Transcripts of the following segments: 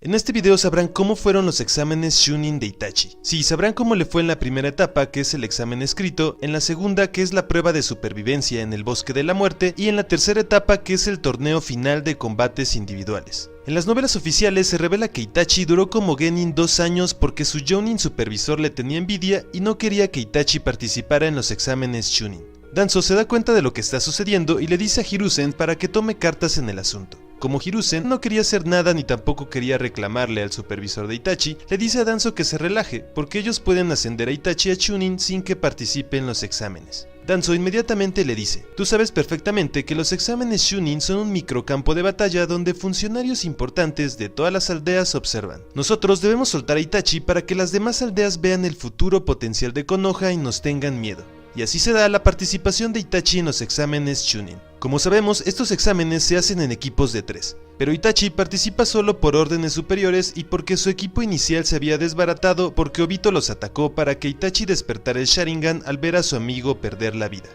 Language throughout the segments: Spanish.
En este video sabrán cómo fueron los exámenes Chunin de Itachi. Sí, sabrán cómo le fue en la primera etapa, que es el examen escrito, en la segunda, que es la prueba de supervivencia en el Bosque de la Muerte, y en la tercera etapa, que es el torneo final de combates individuales. En las novelas oficiales se revela que Itachi duró como genin 2 años porque su Jounin supervisor le tenía envidia y no quería que Itachi participara en los exámenes Chunin. Danzo se da cuenta de lo que está sucediendo y le dice a Hiruzen para que tome cartas en el asunto. Como Hiruzen no quería hacer nada ni tampoco quería reclamarle al supervisor de Itachi, le dice a Danzo que se relaje, porque ellos pueden ascender a Itachi a Chunin sin que participe en los exámenes. Danzo inmediatamente le dice: tú sabes perfectamente que los exámenes Chunin son un microcampo de batalla donde funcionarios importantes de todas las aldeas observan. Nosotros debemos soltar a Itachi para que las demás aldeas vean el futuro potencial de Konoha y nos tengan miedo. Y así se da la participación de Itachi en los exámenes Chunin. Como sabemos, estos exámenes se hacen en equipos de 3, pero Itachi participa solo por órdenes superiores y porque su equipo inicial se había desbaratado porque Obito los atacó para que Itachi despertara el Sharingan al ver a su amigo perder la vida.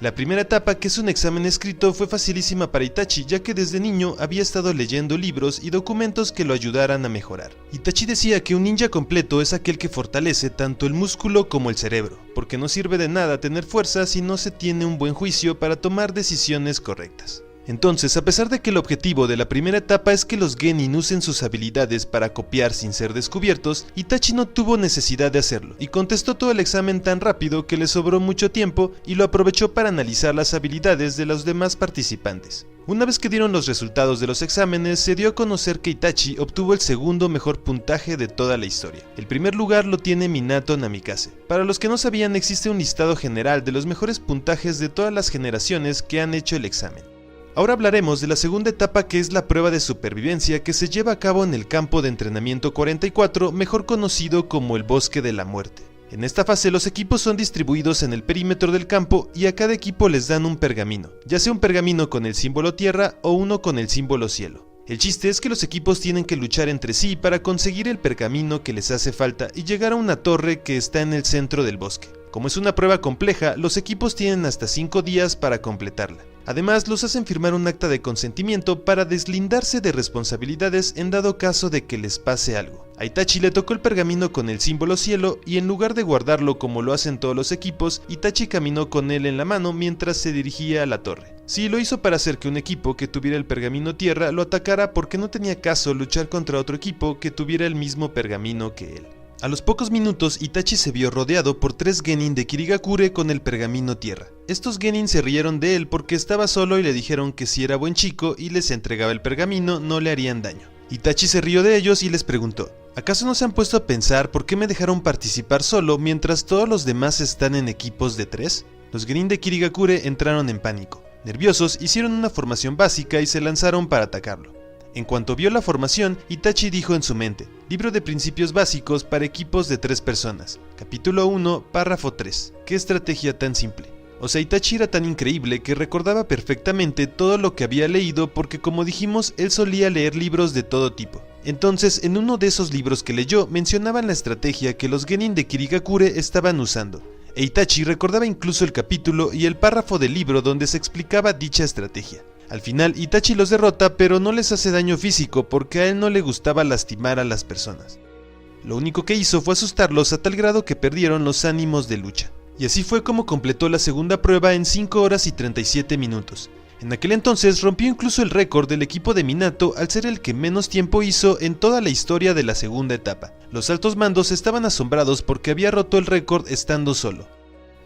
La primera etapa, que es un examen escrito, fue facilísima para Itachi, ya que desde niño había estado leyendo libros y documentos que lo ayudaran a mejorar. Itachi decía que un ninja completo es aquel que fortalece tanto el músculo como el cerebro, porque no sirve de nada tener fuerza si no se tiene un buen juicio para tomar decisiones correctas. Entonces, a pesar de que el objetivo de la primera etapa es que los genin usen sus habilidades para copiar sin ser descubiertos, Itachi no tuvo necesidad de hacerlo, y contestó todo el examen tan rápido que le sobró mucho tiempo y lo aprovechó para analizar las habilidades de los demás participantes. Una vez que dieron los resultados de los exámenes, se dio a conocer que Itachi obtuvo el segundo mejor puntaje de toda la historia. El primer lugar lo tiene Minato Namikaze. Para los que no sabían, existe un listado general de los mejores puntajes de todas las generaciones que han hecho el examen. Ahora hablaremos de la segunda etapa, que es la prueba de supervivencia que se lleva a cabo en el campo de entrenamiento 44, mejor conocido como el Bosque de la Muerte. En esta fase los equipos son distribuidos en el perímetro del campo y a cada equipo les dan un pergamino, ya sea un pergamino con el símbolo tierra o uno con el símbolo cielo. El chiste es que los equipos tienen que luchar entre sí para conseguir el pergamino que les hace falta y llegar a una torre que está en el centro del bosque. Como es una prueba compleja, los equipos tienen hasta 5 días para completarla. Además, los hacen firmar un acta de consentimiento para deslindarse de responsabilidades en dado caso de que les pase algo. A Itachi le tocó el pergamino con el símbolo cielo y en lugar de guardarlo como lo hacen todos los equipos, Itachi caminó con él en la mano mientras se dirigía a la torre. Sí, lo hizo para hacer que un equipo que tuviera el pergamino tierra lo atacara porque no tenía caso luchar contra otro equipo que tuviera el mismo pergamino que él. A los pocos minutos, Itachi se vio rodeado por 3 genin de Kirigakure con el pergamino tierra. Estos genin se rieron de él porque estaba solo y le dijeron que si era buen chico y les entregaba el pergamino no le harían daño. Itachi se rió de ellos y les preguntó: ¿acaso no se han puesto a pensar por qué me dejaron participar solo mientras todos los demás están en equipos de 3? Los genin de Kirigakure entraron en pánico. Nerviosos, hicieron una formación básica y se lanzaron para atacarlo. En cuanto vio la formación, Itachi dijo en su mente: libro de principios básicos para equipos de 3 personas, capítulo 1, párrafo 3. ¿Qué estrategia tan simple? O sea, Itachi era tan increíble que recordaba perfectamente todo lo que había leído porque, como dijimos, él solía leer libros de todo tipo. Entonces, en uno de esos libros que leyó, mencionaban la estrategia que los genin de Kirigakure estaban usando. E Itachi recordaba incluso el capítulo y el párrafo del libro donde se explicaba dicha estrategia. Al final, Itachi los derrota, pero no les hace daño físico porque a él no le gustaba lastimar a las personas. Lo único que hizo fue asustarlos a tal grado que perdieron los ánimos de lucha. Y así fue como completó la segunda prueba en 5 horas y 37 minutos. En aquel entonces rompió incluso el récord del equipo de Minato al ser el que menos tiempo hizo en toda la historia de la segunda etapa. Los altos mandos estaban asombrados porque había roto el récord estando solo.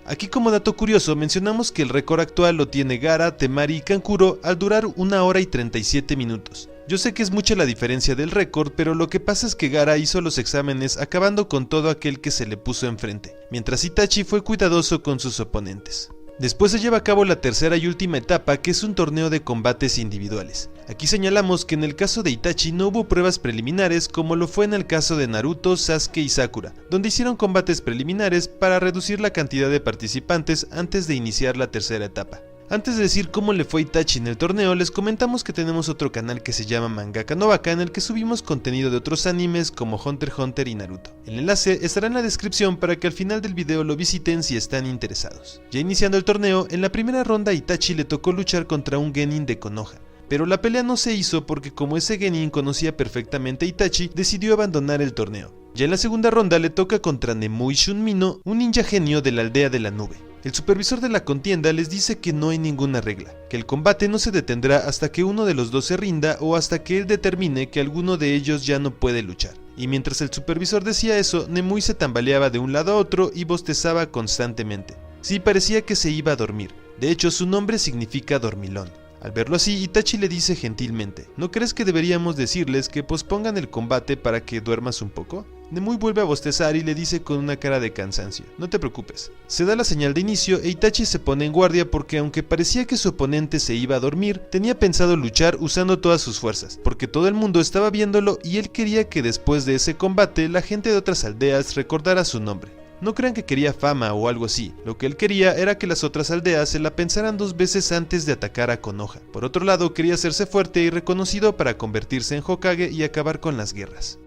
Aquí, como dato curioso, mencionamos que el récord actual lo tiene Gaara, Temari y Kankuro al durar 1 hora y 37 minutos. Yo sé que es mucha la diferencia del récord, pero lo que pasa es que Gaara hizo los exámenes acabando con todo aquel que se le puso enfrente, mientras Itachi fue cuidadoso con sus oponentes. Después se lleva a cabo la tercera y última etapa, que es un torneo de combates individuales. Aquí señalamos que en el caso de Itachi no hubo pruebas preliminares como lo fue en el caso de Naruto, Sasuke y Sakura, donde hicieron combates preliminares para reducir la cantidad de participantes antes de iniciar la tercera etapa. Antes de decir cómo le fue a Itachi en el torneo, les comentamos que tenemos otro canal que se llama Mangaka no Baka, en el que subimos contenido de otros animes como Hunter x Hunter y Naruto. El enlace estará en la descripción para que al final del video lo visiten si están interesados. Ya iniciando el torneo, en la primera ronda a Itachi le tocó luchar contra un genin de Konoha. pero la pelea no se hizo porque como ese genin conocía perfectamente a Itachi, decidió abandonar el torneo. Ya en la segunda ronda le toca contra Nemui Shunmino, un ninja genio de la aldea de la nube. El supervisor de la contienda les dice que no hay ninguna regla, que el combate no se detendrá hasta que uno de los dos se rinda o hasta que él determine que alguno de ellos ya no puede luchar. Y mientras el supervisor decía eso, Nemui se tambaleaba de un lado a otro y bostezaba constantemente. Sí, parecía que se iba a dormir. De hecho, su nombre significa dormilón. Al verlo así, Itachi le dice gentilmente: ¿no crees que deberíamos decirles que pospongan el combate para que duermas un poco? Nemui vuelve a bostezar y le dice con una cara de cansancio: no te preocupes. Se da la señal de inicio e Itachi se pone en guardia porque aunque parecía que su oponente se iba a dormir, tenía pensado luchar usando todas sus fuerzas, porque todo el mundo estaba viéndolo y él quería que después de ese combate la gente de otras aldeas recordara su nombre. No crean que quería fama o algo así, lo que él quería era que las otras aldeas se la pensaran 2 veces antes de atacar a Konoha. Por otro lado, quería hacerse fuerte y reconocido para convertirse en Hokage y acabar con las guerras.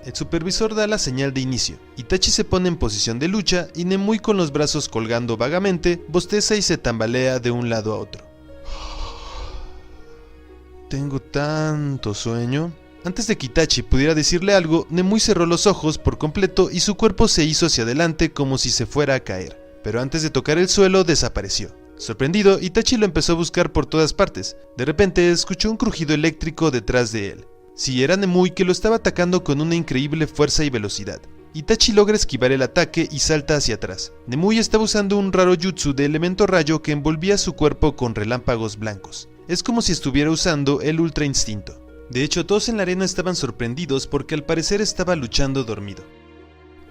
El supervisor da la señal de inicio, Itachi se pone en posición de lucha y Nemui, con los brazos colgando vagamente, bosteza y se tambalea de un lado a otro. Tengo tanto sueño. Antes de que Itachi pudiera decirle algo, Nemui cerró los ojos por completo y su cuerpo se hizo hacia adelante como si se fuera a caer, pero antes de tocar el suelo desapareció. Sorprendido, Itachi lo empezó a buscar por todas partes. De repente escuchó un crujido eléctrico detrás de él. Sí, era Nemui, que lo estaba atacando con una increíble fuerza y velocidad. Itachi logra esquivar el ataque y salta hacia atrás. Nemui estaba usando un raro jutsu de elemento rayo que envolvía su cuerpo con relámpagos blancos. Es como si estuviera usando el Ultra Instinto. De hecho, todos en la arena estaban sorprendidos porque al parecer estaba luchando dormido.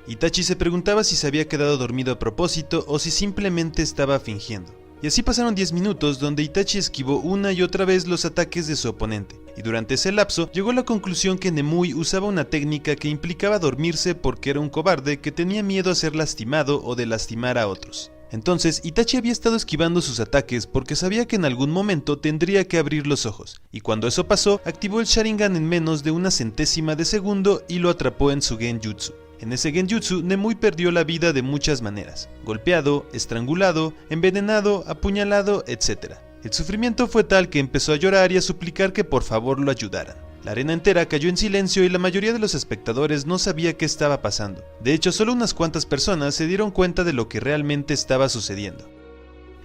Itachi se preguntaba si se había quedado dormido a propósito o si simplemente estaba fingiendo. Y así pasaron 10 minutos donde Itachi esquivó una y otra vez los ataques de su oponente, y durante ese lapso llegó a la conclusión que Nemui usaba una técnica que implicaba dormirse porque era un cobarde que tenía miedo a ser lastimado o de lastimar a otros. Entonces, Itachi había estado esquivando sus ataques porque sabía que en algún momento tendría que abrir los ojos, y cuando eso pasó, activó el Sharingan en menos de una centésima de segundo y lo atrapó en su Genjutsu. En ese Genjutsu, Nemui perdió la vida de muchas maneras: golpeado, estrangulado, envenenado, apuñalado, etc. El sufrimiento fue tal que empezó a llorar y a suplicar que por favor lo ayudaran. La arena entera cayó en silencio y la mayoría de los espectadores no sabía qué estaba pasando. De hecho, solo unas cuantas personas se dieron cuenta de lo que realmente estaba sucediendo.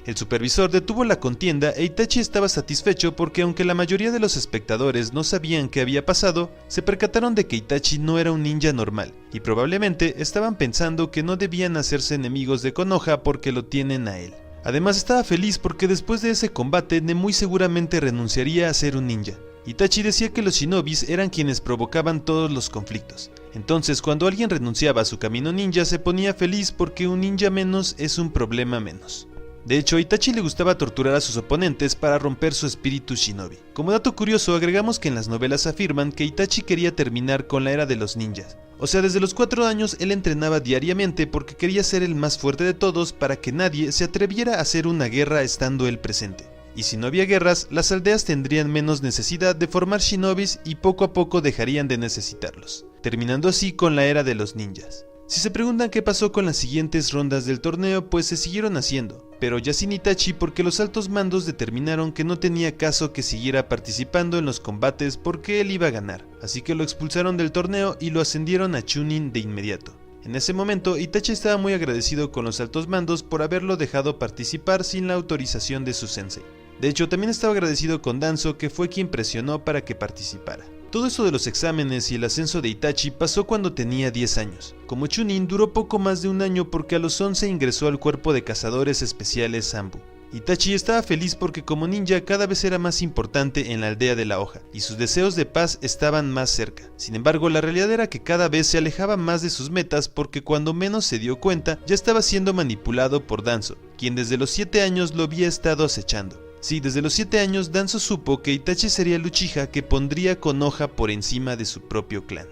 El supervisor detuvo la contienda e Itachi estaba satisfecho porque aunque la mayoría de los espectadores no sabían qué había pasado, se percataron de que Itachi no era un ninja normal, y probablemente estaban pensando que no debían hacerse enemigos de Konoha porque lo tienen a él. Además, estaba feliz porque después de ese combate Nemui seguramente renunciaría a ser un ninja. Itachi decía que los shinobis eran quienes provocaban todos los conflictos. Entonces, cuando alguien renunciaba a su camino ninja, se ponía feliz porque un ninja menos es un problema menos. De hecho, a Itachi le gustaba torturar a sus oponentes para romper su espíritu shinobi. Como dato curioso, agregamos que en las novelas afirman que Itachi quería terminar con la era de los ninjas. O sea, desde los 4 años él entrenaba diariamente porque quería ser el más fuerte de todos para que nadie se atreviera a hacer una guerra estando él presente. Y si no había guerras, las aldeas tendrían menos necesidad de formar shinobis y poco a poco dejarían de necesitarlos, terminando así con la era de los ninjas. Si se preguntan qué pasó con las siguientes rondas del torneo, pues se siguieron haciendo, pero ya sin Itachi porque los altos mandos determinaron que no tenía caso que siguiera participando en los combates porque él iba a ganar, así que lo expulsaron del torneo y lo ascendieron a Chunin de inmediato. En ese momento, Itachi estaba muy agradecido con los altos mandos por haberlo dejado participar sin la autorización de su sensei. De hecho, también estaba agradecido con Danzo, que fue quien presionó para que participara. Todo eso de los exámenes y el ascenso de Itachi pasó cuando tenía 10 años. Como Chunin duró poco más de un año porque a los 11 ingresó al cuerpo de cazadores especiales Zanbu. Itachi estaba feliz porque como ninja cada vez era más importante en la aldea de la hoja, y sus deseos de paz estaban más cerca. Sin embargo, la realidad era que cada vez se alejaba más de sus metas porque cuando menos se dio cuenta, ya estaba siendo manipulado por Danzo, quien desde los 7 años lo había estado acechando. Sí, desde los 7 años Danzo supo que Itachi sería el Uchiha que pondría Konoha por encima de su propio clan.